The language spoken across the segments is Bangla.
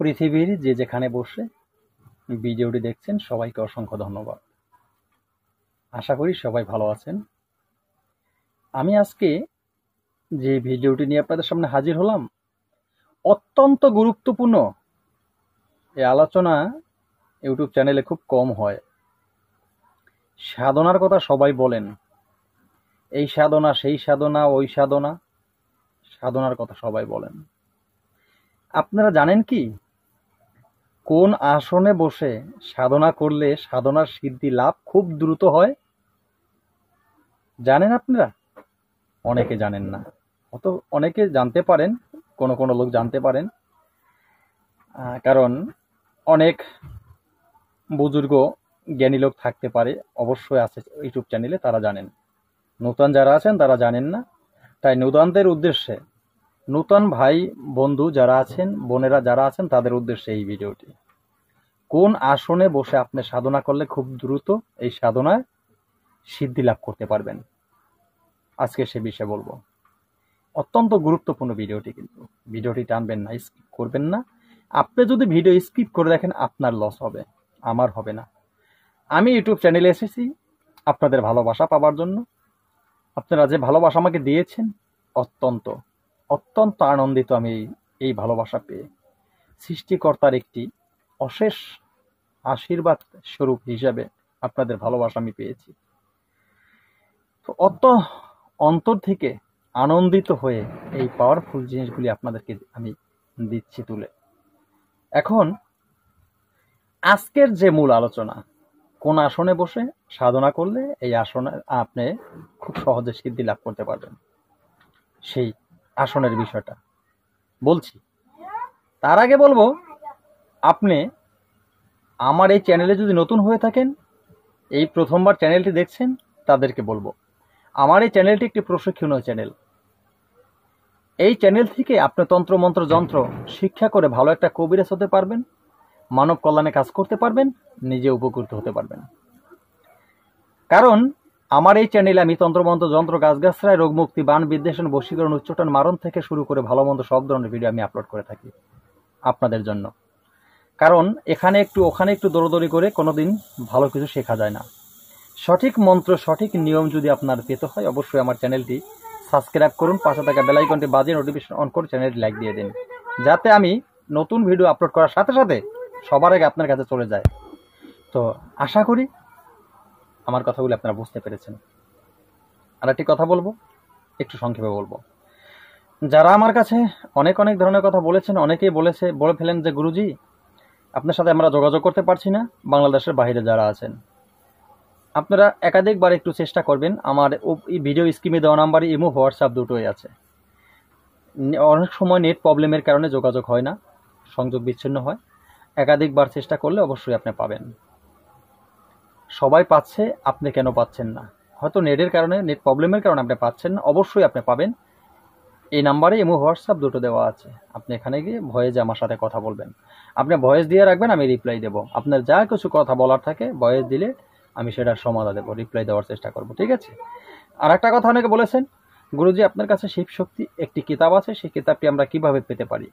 পৃথিবীর যে যেখানে বসে ভিডিওটি দেখছেন সবাইকে অসংখ্য ধন্যবাদ। আশা করি সবাই ভালো আছেন। আমি আজকে যে ভিডিওটি নিয়ে আপনাদের সামনে হাজির হলাম, অত্যন্ত গুরুত্বপূর্ণ। এই আলোচনা ইউটিউব চ্যানেলে খুব কম হয়। সাধনার কথা সবাই বলেন, এই সাধনা, সেই সাধনা, ওই সাধনা, সাধনার কথা সবাই বলেন। আপনারা জানেন কি কোন আসনে বসে সাধনা করলে সাধনার সিদ্ধি লাভ খুব দ্রুত হয়? জানেন আপনারা? অনেকে জানেন না, অনেকে জানতে পারেন, কোনো লোক জানতে পারেন, কারণ অনেক বুজুর্গ জ্ঞানী লোক থাকতে পারে, অবশ্যই আছে ইউটিউব চ্যানেলে, তারা জানেন। নূতন যারা আছেন তারা জানেন না। তাই নূতনদের উদ্দেশ্যে, নূতন ভাই বন্ধু যারা আছেন, বোনেরা যারা আছেন, তাদের উদ্দেশ্যে এই ভিডিওটি। কোন আসনে বসে আপনি সাধনা করলে খুব দ্রুত এই সাধনায় সিদ্ধি লাভ করতে পারবেন, আজকে সে বিষয়ে বলবো। অত্যন্ত গুরুত্বপূর্ণ ভিডিওটি, কিন্তু ভিডিওটি টানবেন না, স্কিপ করবেন না। আপনি যদি ভিডিও স্কিপ করে দেখেন আপনার লস হবে, আমার হবে না। আমি ইউটিউব চ্যানেলে এসেছি আপনাদের ভালোবাসা পাওয়ার জন্য। আপনারা যে ভালোবাসা আমাকে দিয়েছেন, অত্যন্ত অত্যন্ত আনন্দিত আমি এই ভালোবাসা পেয়ে। সৃষ্টিকর্তার একটি অশেষ আশীর্বাদ স্বরূপ হিসাবে আপনাদের ভালোবাসা আমি পেয়েছি। তো অন্তর থেকে আনন্দিত হয়ে এই পাওয়ারফুল জিনিসগুলি আপনাদেরকে আমি দিচ্ছি তুলে। এখন আজকের যে মূল আলোচনা, কোন আসনে বসে সাধনা করলে এই আসনে আপনি খুব সহজে সিদ্ধি লাভ করতে পারবেন, সেই আসনের বিষয়টা বলছি। তার আগে বলবো, আপনি আমার এই চ্যানেলে যদি নতুন হয়ে থাকেন, এই প্রথমবার চ্যানেলটি দেখছেন, তাদেরকে বলবো আমার এই চ্যানেলটি একটি প্রশিক্ষণীয় চ্যানেল। এই চ্যানেল থেকে আপনি তন্ত্র মন্ত্র যন্ত্র শিক্ষা করে ভালো একটা কবিরাজ হতে পারবেন, মানব কল্যাণে কাজ করতে পারবেন, নিজে উপকৃত হতে পারবেন। কারণ আমার এই চ্যানেলে আমি তন্ত্রমন্ত্র যন্ত্র, গাছগাছরায়, রোগ মুক্তি, বান বিদ্বেষণ, বশীকরণ, উচ্চাটন, মারণ থেকে শুরু করে ভালো মন্দ সব ধরনের ভিডিও আমি আপলোড করে থাকি আপনাদের জন্য। কারণ এখানে একটু ওখানে একটু দৌড়দৌড়ি করে কোনোদিন ভালো কিছু শেখা যায় না। সঠিক মন্ত্র, সঠিক নিয়ম যদি আপনার পেতে হয়, অবশ্যই আমার চ্যানেলটি সাবস্ক্রাইব করুন, পাশে থাকা বেল আইকনটি বাজিয়ে নোটিফিকেশন অন করে চ্যানেলটি লাইক দিয়ে দিন, যাতে আমি নতুন ভিডিও আপলোড করার সাথে সাথে সবার আগে আপনার কাছে চলে যায়। তো আশা করি আমার কথাগুলো আপনারা বুঝতে পেরেছেন। আর একটি কথা বলবো, একটু সংক্ষেপে বলবো। যারা আমার কাছে অনেক ধরনের কথা বলেছেন, অনেকেই বলে ফেলেন যে গুরুজি আপনার সাথে আমরা যোগাযোগ করতে পারছি না, বাংলাদেশের বাইরে যারা আছেন। আপনারা একাধিকবার একটু চেষ্টা করবেন। আমার ভিডিও স্ক্রিনে দেওয়া নাম্বারে ইমো, হোয়াটসঅ্যাপ দুটোই আছে। অনেক সময় নেট প্রবলেমের কারণে যোগাযোগ হয় না, সংযোগ বিচ্ছিন্ন হয়। একাধিকবার চেষ্টা করলে অবশ্যই আপনি পাবেন। সবাই পাচ্ছে, আপনি কেন পাচ্ছেন না? হয়তো নেটের কারণে, নেট প্রবলেমের কারণে আপনি পাচ্ছেন না, অবশ্যই আপনি পাবেন। এই নাম্বারে ইমো, হোয়াটসঅ্যাপ দুটো দেওয়া আছে। আপনি এখানে গিয়ে ভয়েসে আমার সাথে কথা বলবেন। আপনি ভয়েস দিয়ে রাখবেন, আমি রিপ্লাই দেব। আপনার যা কিছু কথা বলার থাকে ভয়েস দিলে আমি সেটার সমাধান দেবো, রিপ্লাই দেওয়ার চেষ্টা করব, ঠিক আছে? আর একটা কথা অনেকে বলেছেন, গুরুজি আপনার কাছে শিব শক্তি একটি কিতাব আছে, সেই কিতাবটি আমরা কিভাবে পেতে পারি?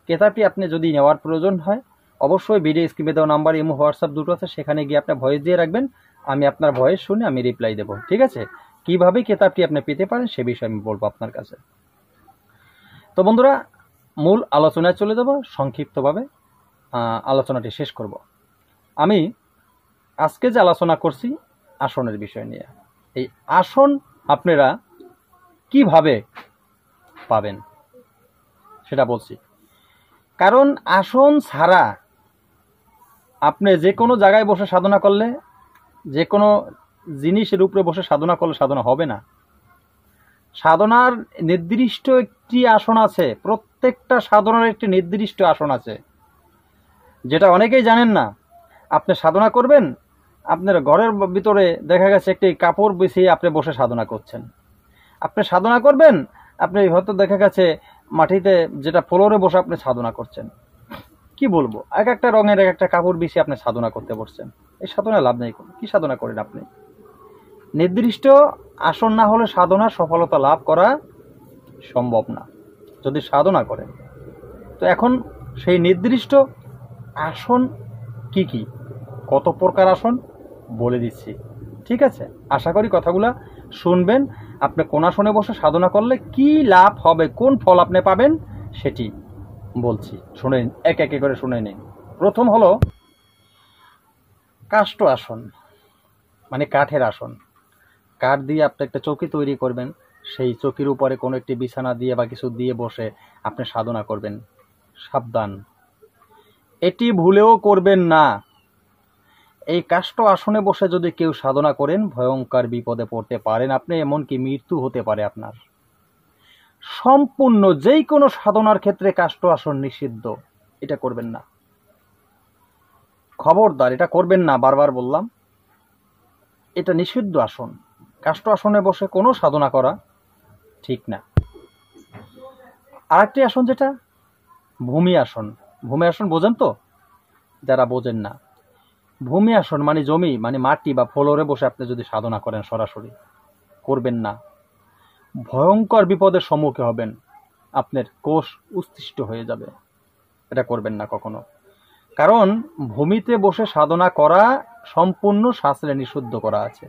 কিতাবটি আপনি যদি নেওয়ার প্রয়োজন হয়, অবশ্যই ভিডিও স্ক্রিনে দেওয়া নাম্বার ইমো, হোয়াটসঅ্যাপ দুটো আছে, সেখানে গিয়ে আপনি ভয়েস দিয়ে রাখবেন। আমি আপনার ভয়েস শুনে আমি রিপ্লাই দেবো, ঠিক আছে? কিভাবে কিতাবটি আপনি পেতে পারেন সে বিষয়ে আমি বলবো আপনার কাছে। তো বন্ধুরা, মূল আলোচনায় চলে যাব। সংক্ষিপ্তভাবে আলোচনাটি শেষ করব। আমি আজকে যে আলোচনা করছি আসনের বিষয় নিয়ে। এই আসন আপনারা কিভাবে পাবেন সেটা বলছি। কারণ আসন ছাড়া আপনি যে কোনো জায়গায় বসে সাধনা করলে, যে কোনো জিনিসের উপরে বসে সাধনা করলে সাধনা হবে না। সাধনার নির্দিষ্ট একটি আসন আছে, প্রত্যেকটা সাধনার একটি নির্দিষ্ট আসন আছে, যেটা অনেকেই জানেন না। আপনি সাধনা করবেন, আপনার ঘরের ভিতরে দেখা গেছে একটি কাপড় বিছিয়ে আপনি বসে সাধনা করছেন। আপনি সাধনা করবেন, আপনি হয়তো দেখা গেছে মাটিতে, যেটা ফ্লোরে বসে আপনি সাধনা করছেন। কি বলবো, এক একটা রঙের এক একটা কাপড় বিছিয়ে আপনি সাধনা করতে বসছেন। এই সাধনা লাভ নেই। কি সাধনা করেন আপনি? নির্দিষ্ট আসন না হলে সাধনার সফলতা লাভ করা সম্ভব না যদি সাধনা করেন। তো এখন সেই নির্দিষ্ট আসন কি কি, কত প্রকার আসন বলে দিচ্ছি, ঠিক আছে? আশা করি কথাগুলা শুনবেন। আপনি কোন আসনে বসে সাধনা করলে কি লাভ হবে, কোন ফল আপনি পাবেন সেটি বলছি, শুনে নিন, এক এক করে শুনে নিন। প্রথম হলো কাষ্ঠ আসন, মানে কাঠের আসন। কাঠ দিয়ে আপনি একটা চৌকি তৈরি করবেন, সেই চৌকির উপরে কোনো একটি বিছানা দিয়ে বা কিছু দিয়ে বসে আপনি সাধনা করবেন। সাবধান, এটি ভুলেও করবেন না। এই কাষ্ঠ আসনে বসে যদি কেউ সাধনা করেন, ভয়ঙ্কর বিপদে পড়তে পারেন আপনি, এমনকি মৃত্যু হতে পারে আপনার। সম্পূর্ণ যেই কোনো সাধনার ক্ষেত্রে কাষ্ঠ আসন নিষিদ্ধ, এটা করবেন না, খবরদার এটা করবেন না, বারবার বললাম, এটা নিষিদ্ধ আসন। কাষ্ঠ আসনে বসে কোনো সাধনা করা ঠিক না। আরেকটি আসন যেটা ভূমি আসন। ভূমি আসন বোঝেন তো? যারা বোঝেন না, ভূমি আসন মানে জমি, মানে মাটি বা ফ্লোরে বসে আপনি যদি সাধনা করেন, সরাসরি করবেন না, ভয়ঙ্কর বিপদের সম্মুখীন হবেন, আপনার কোষ উচ্ছিষ্ট হয়ে যাবে। এটা করবেন না কখনো, কারণ ভূমিতে বসে সাধনা করা সম্পূর্ণ শাস্ত্রে নিষিদ্ধ করা আছে।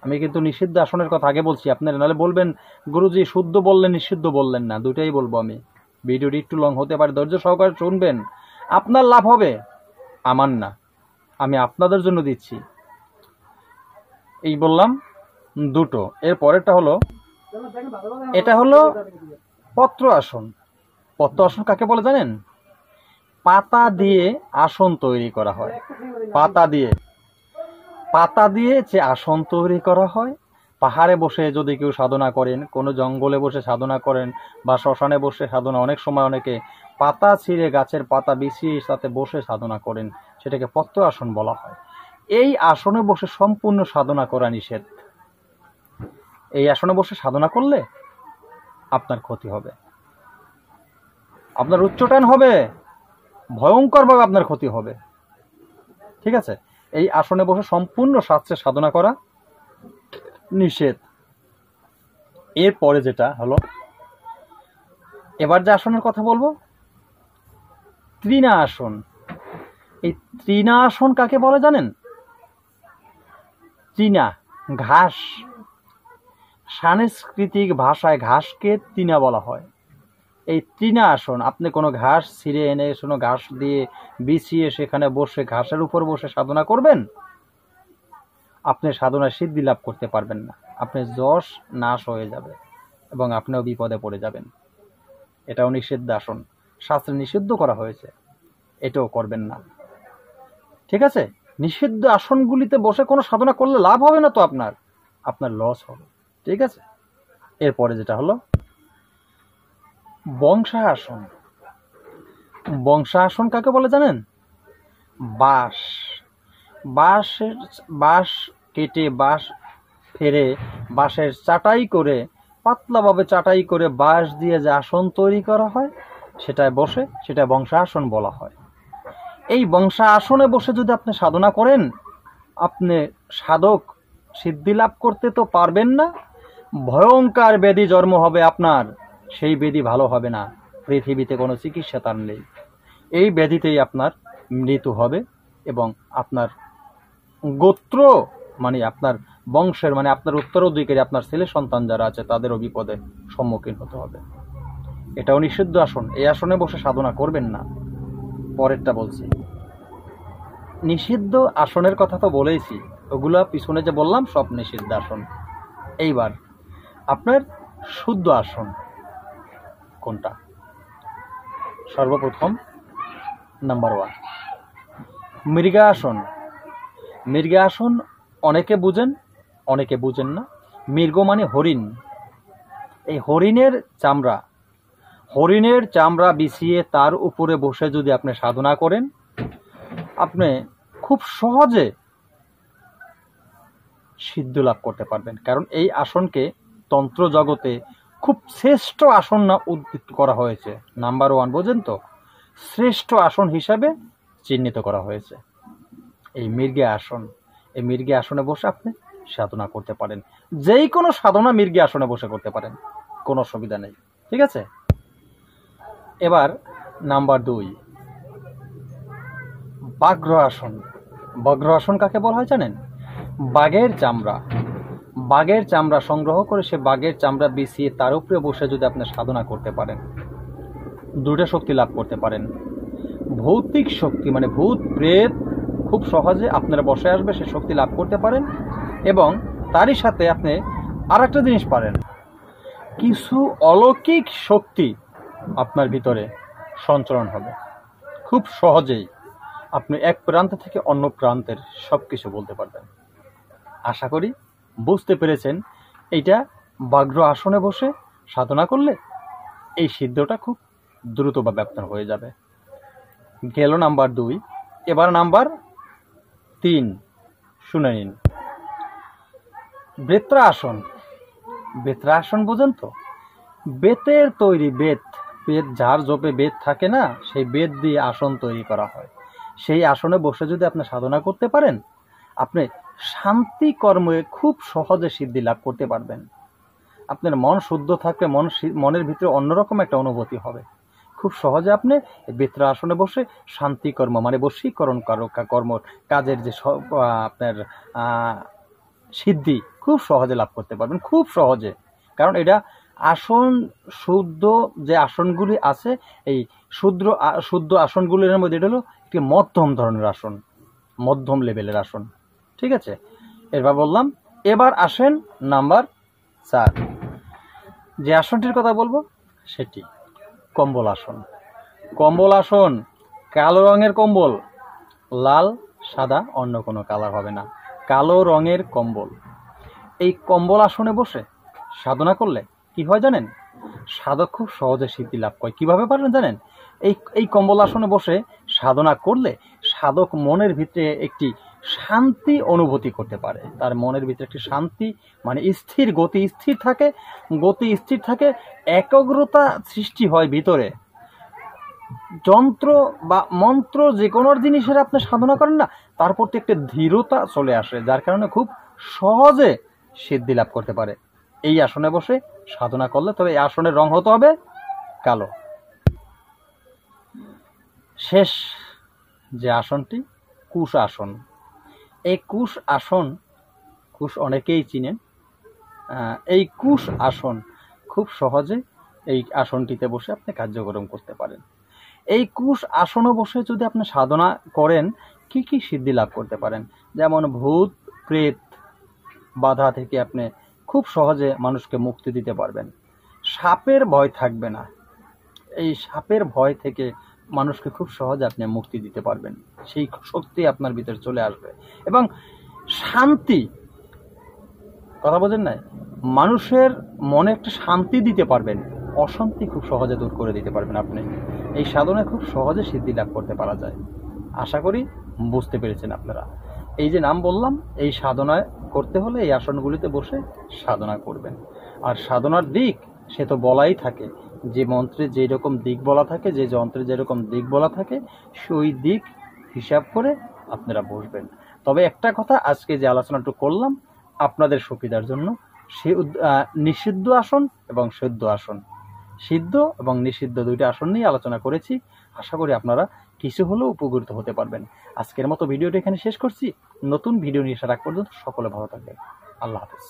আমি কিন্তু নিষিদ্ধ আসনের কথা আগে বলছি, আপনারা নাহলে বলবেন গুরুজি শুদ্ধ বললেন নিষিদ্ধ বললেন না, দুটাই বলবো আমি। ভিডিওটি একটু লং হতে পারে, ধৈর্য সহকারে শুনবেন, আপনার লাভ হবে, আমার না, আমি আপনাদের জন্য দিচ্ছি। এই বললাম দুটো। এর পরেরটা হলো, এটা হলো পত্র আসন। পত্র আসন কাকে বলে জানেন? পাতা দিয়ে আসন তৈরি করা হয়। পাতা দিয়ে যে আসন তৈরি করা হয়, পাহাড়ে বসে যদি কেউ সাধনা করেন, কোনো জঙ্গলে বসে সাধনা করেন বা শ্মশানে বসে সাধনা, অনেক সময় অনেকে পাতা ছিঁড়ে গাছের পাতা বিছিয়ে সাথে বসে সাধনা করেন, সেটাকে পত্র আসন বলা হয়। এই আসনে বসে সম্পূর্ণ সাধনা করা নিষেধ। এই আসনে বসে সাধনা করলে আপনার ক্ষতি হবে, আপনার উচ্চটান হবে, ভয়ঙ্করভাবে আপনার ক্ষতি হবে, ঠিক আছে? এই আসনে বসে সম্পূর্ণ শাস্ত্রে সাধনা করা নিষেধ। এরপরে যেটা হলো, এবার যে আসনের কথা বলবো, তৃণা আসন। এই তৃণা আসন কাকে বলে জানেন? তৃণা, ঘাস, সাংস্কৃতিক ভাষায় ঘাসকে তৃণা বলা হয়। এই তৃণা আসন, আপনি কোনো ঘাস ছিঁড়ে এনে কোনো ঘাস দিয়ে বিছিয়ে সেখানে বসে ঘাসের উপর বসে সাধনা করবেন, আপনি সাধনায় সিদ্ধি লাভ করতে পারবেন না, আপনার যশ নাশ হয়ে যাবে এবং আপনিও বিপদে পড়ে যাবেন। এটাও নিষিদ্ধ আসন, শাস্ত্রে নিষিদ্ধ করা হয়েছে, এটাও করবেন না, ঠিক আছে? নিষিদ্ধ আসনগুলিতে বসে কোনো সাধনা করলে লাভ হবে না তো, আপনার লস হবে, ঠিক আছে? এরপরে যেটা হলো বংশা আসন। বংশা আসন কাকে বলে জানেন? বাঁশ কেটে, বাঁশ ফেরে, বাঁশের চাটাই করে, পাতলাভাবে চাটাই করে বাঁশ দিয়ে যে আসন তৈরি করা হয়, সেটায় বসে, সেটা বংশা আসন বলা হয়। এই বংশা আসনে বসে যদি আপনি সাধনা করেন, আপনি সাধক সিদ্ধি লাভ করতে তো পারবেন না, ভয়ঙ্কর ব্যাধি জন্ম হবে আপনার, সেই ব্যাধি ভালো হবে না, পৃথিবীতে কোনো চিকিৎসা তার নেই, এই ব্যাধিতেই আপনার মৃত্যু হবে এবং আপনার গোত্র, মানে আপনার বংশের, মানে আপনার উত্তরাধিকারী, আপনার ছেলে সন্তান যারা আছে তাদেরও বিপদের সম্মুখীন হতে হবে। এটাও নিষিদ্ধ আসন, এই আসনে বসে সাধনা করবেন না। পরেরটা বলছি, নিষিদ্ধ আসনের কথা তো বলেইছি, ওগুলা পিছনে যে বললাম সব নিষিদ্ধ আসন। এইবার আপনার শুদ্ধ আসন কোনটা? সর্বপ্রথম নাম্বার 1 মৃগা আসন। মৃগা আসন অনেকে বুঝেন, অনেকে বুঝেন না। মৃগ মানে হরিণ। এই হরিণের চামড়া বিছিয়ে তার উপরে বসে যদি আপনি সাধনা করেন, আপনি খুব সহজে সিদ্ধি লাভ করতে পারবেন। কারণ এই আসনকে তন্ত্র জগতে খুব শ্রেষ্ঠ আসন না উদ্ধৃত করা হয়েছে, নাম্বার 1, বোঝেন তো, শ্রেষ্ঠ আসন হিসাবে চিহ্নিত করা হয়েছে এই মৃগা আসন। এই মৃগা আসনে বসে আপনি সাধনা করতে পারেন, যেই কোনো সাধনা মৃগা আসনে বসে করতে পারেন, কোনো অসুবিধা নেই, ঠিক আছে? এবার নাম্বার 2 বাঘ্র আসন। বাঘ্র আসন কাকে বলা হয় জানেন? বাঘের চামড়া সংগ্রহ করে সে বাঘের চামড়া বিছিয়ে তার উপরে বসে যদি আপনি সাধনা করতে পারেন, দুটো শক্তি লাভ করতে পারেন। ভৌতিক শক্তি মানে ভূত প্রেত খুব সহজে আপনারা বসে আসবে, সে শক্তি লাভ করতে পারেন। এবং তারই সাথে আপনি আর একটা জিনিস পারেন, কিছু অলৌকিক শক্তি আপনার ভিতরে সঞ্চালন হবে। খুব সহজেই আপনি এক প্রান্ত থেকে অন্য প্রান্তের সব কিছু বলতে পারবেন। আশা করি বুঝতে পেরেছেন। এইটা বাঘ্র আসনে বসে সাধনা করলে এই সিদ্ধটা খুব দ্রুতভাবে আপনার হয়ে যাবে। গেল নাম্বার 2, এবার নাম্বার 3 শুনে নিন। বেত্রা আসন। বেত্রা আসন বোঝেন তো? বেতের তৈরি, বেত যার জপে বেত থাকে না, সেই বেত দিয়ে আসন তৈরি করা হয়। সেই আসনে বসে যদি আপনি সাধনা করতে পারেন, আপনি শান্তি কর্মে খুব সহজে সিদ্ধি লাভ করতে পারবেন। আপনার মন শুদ্ধ থাকবে, মনের ভিতরে অন্যরকম একটা অনুভূতি হবে। খুব সহজে আপনি বেত্রা আসনে বসে শান্তি কর্ম মানে বশীকরণ কর্ম কাজের যে আপনার সিদ্ধি খুব সহজে লাভ করতে পারবেন, খুব সহজে। কারণ এটা আসন শুদ্ধ যে আসনগুলি আছে, এই শুদ্ধ আসনগুলির মধ্যে এটা হলো একটি মধ্যম ধরনের আসন, মধ্যম লেভেলের আসন। ঠিক আছে, এবার বললাম। এবার আসেন নাম্বার 4, যে আসনটির কথা বলবো সেটি কম্বল আসন। কম্বল আসন, কালো রঙের কম্বল, লাল সাদা অন্য কোনো কালার হবে না, কালো রঙের কম্বল। এই কম্বল আসনে বসে সাধনা করলে কি হয় জানেন? সাধক খুব সহজে সিদ্ধি লাভ করে। কিভাবে পারেন জানেন? এই কম্বল আসনে বসে সাধনা করলে সাধক মনের ভিতরে একটি শান্তি অনুভূতি করতে পারে। তার মনের ভিতরে একটি শান্তি মানে স্থির, গতি স্থির থাকে, একাগ্রতা সৃষ্টি হয় ভিতরে। যন্ত্র বা মন্ত্র যে কোনো জিনিসের আপনি সাধনা করেন না, তার প্রতি একটা ধীরতা চলে আসে, যার কারণে খুব সহজে সিদ্ধি লাভ করতে পারে এই আসনে বসে সাধনা করলে। তবে এই আসনের রং হতে হবে কালো। শেষ যে আসনটি কুশ আসন। এই কুশ আসন, কুশ অনেকেই চিনেন। এই কুশ আসন খুব সহজে এই আসনটিতে বসে আপনি কার্যক্রম করতে পারেন। এই কুশ আসনে বসে যদি আপনি সাধনা করেন, কি কি সিদ্ধি লাভ করতে পারেন? যেমন ভূত প্রেত বাধা থেকে আপনি খুব সহজে মানুষকে মুক্তি দিতে পারবেন। সাপের ভয় থাকবে না, এই সাপের ভয় থেকে মানুষকে খুব সহজে আপনি মুক্তি দিতে পারবেন, সেই শক্তি আপনার ভিতরে চলে আসবে। এবং শান্তি, কথা বোঝেন না, মানুষের মনে একটা শান্তি দিতে পারবেন, অশান্তি খুব সহজে দূর করে দিতে পারবেন আপনি। এই সাধনায় খুব সহজে সিদ্ধি লাভ করতে পারা যায়। আশা করি বুঝতে পেরেছেন আপনারা। এই যে নাম বললাম, এই সাধনায় করতে হলে এই আসনগুলিতে বসে সাধনা করবেন। আর সাধনার দিক সে তো বলাই থাকে, যে মন্ত্রে যেই রকম দিক বলা থাকে, যে যন্ত্রে যেরকম দিক বলা থাকে, সেই দিক হিসাব করে আপনারা বসবেন। তবে একটা কথা, আজকে যে আলোচনাটা করলাম আপনাদের সুবিধার জন্য, সে নিষিদ্ধ আসন এবং সিদ্ধ আসন, সিদ্ধ এবং নিষিদ্ধ দুইটা আসন নিয়ে আলোচনা করেছি। আশা করি আপনারা কিছু হলেও উপকৃত হতে পারবেন। আজকের মতো ভিডিওটা এখানে শেষ করছি। নতুন ভিডিও নিয়ে আসার আগ পর্যন্ত সকলে ভালো থাকবেন। আল্লাহ হাফেজ।